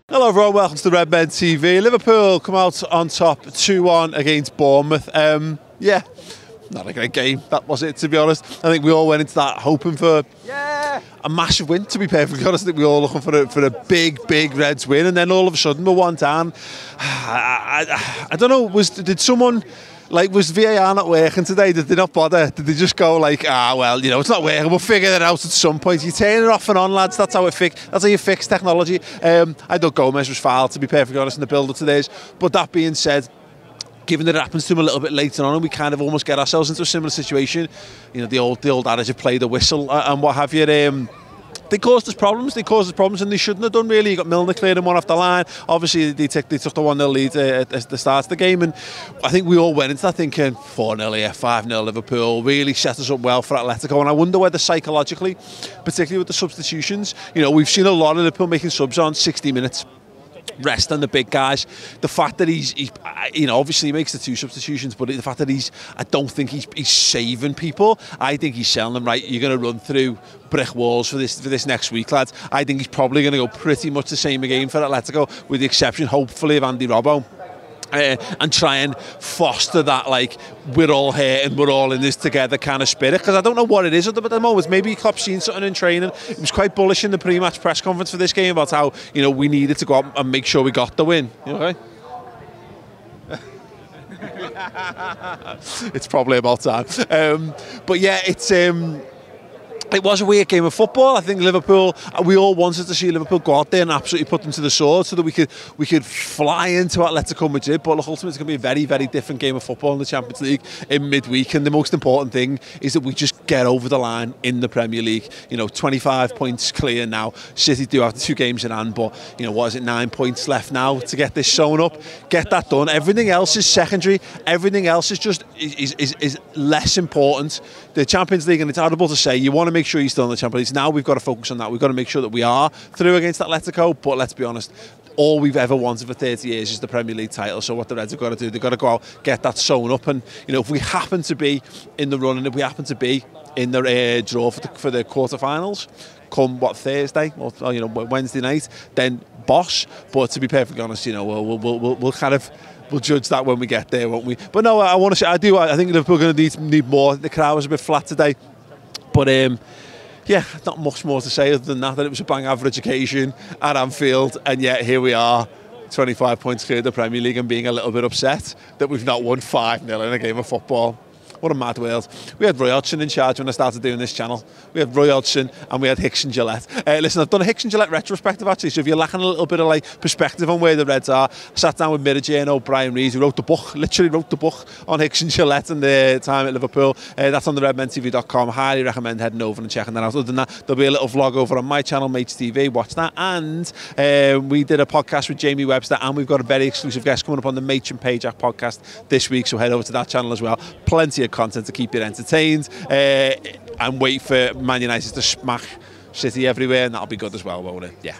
Hello everyone, welcome to the Redmen TV. Liverpool come out on top 2-1 against Bournemouth. Yeah, not a great game, that was it, to be honest. I think we all went into that hoping for a massive win, to be perfectly honest. I think we were all looking for a big Reds win, and then all of a sudden we're one down. I don't know, did someone... was VAR not working today? Did they not bother? Did they just go well, it's not working, we'll figure it out at some point. You turn it off and on, lads, that's how you fix technology. I thought Gomez was fouled, to be perfectly honest, in the build-up to this. But that being said, given that it happens to him a little bit later on and we kind of almost get ourselves into a similar situation, the old adage of play the whistle and what have you, they caused us problems. And they shouldn't have done, really. You got Milner clearing one off the line. Obviously, they took the 1-0 lead at the start of the game, and I think we all went into that thinking 4-0 here, 5-0 Liverpool, really set us up well for Atletico. And I wonder whether psychologically, particularly with the substitutions, we've seen a lot of Liverpool making subs on 60 minutes. Rest on the big guys. The fact that he's obviously he makes the 2 substitutions, but the fact that I don't think he's saving people. I think he's selling them, right, you're going to run through brick walls for this next week, lads. I think he's probably going to go pretty much the same again for Atletico, with the exception, hopefully, of Andy Robbo. And try and foster that, we're all here and we're all in this together kind of spirit, because I don't know what it is at the moment. Maybe Klopp's seen something in training. He was quite bullish in the pre-match press conference for this game about how we needed to go out and make sure we got the win. Okay? It's probably about time. But yeah, it was a weird game of football. I think Liverpool, we all wanted to see Liverpool go out there and absolutely put them to the sword so that we could fly into Atletico Madrid. But ultimately, it's going to be a very, very different game of football in the Champions League in midweek. And the most important thing is that we just get over the line in the Premier League. 25 points clear now. City do have 2 games in hand, but 9 points left now to get this sewn up. Get that done. Everything else is secondary. Everything else is just is less important. The Champions League, and it's horrible to say, you want to make sure you're still in the Champions League. Now we've got to focus on that. We've got to make sure that we are through against Atletico. But let's be honest, all we've ever wanted for 30 years is the Premier League title. So what the Reds have got to do, they've got to go out, get that sewn up. And if we happen to be in the run, and if we happen to be in the draw for the quarterfinals, come Thursday or Wednesday night, then boss. But to be perfectly honest, we'll judge that when we get there, won't we? But no, I think Liverpool are going to need more. The crowd was a bit flat today. But yeah, not much more to say other than that it was a bang average occasion at Anfield, and yet here we are, 25 points clear of the Premier League, and being a little bit upset that we've not won 5-0 in a game of football. What a mad world. We had Roy Hodgson in charge when I started doing this channel. We had Roy Hodgson and we had Hicks and Gillette. Listen, I've done a Hicks and Gillette retrospective actually, so if you're lacking a little bit of perspective on where the Reds are, I sat down with Mirajay and O'Brien Rees, who literally wrote the book on Hicks and Gillette and the time at Liverpool. That's on the redmentv.com. Highly recommend heading over and checking that out. Other than that, there'll be a little vlog over on my channel, Mates TV. Watch that. And we did a podcast with Jamie Webster, and we've got a very exclusive guest coming up on the Mates and Pajak podcast this week, so head over to that channel as well. Plenty of content to keep you entertained, and wait for Man United to smash City everywhere, and that'll be good as well, won't it? Yeah.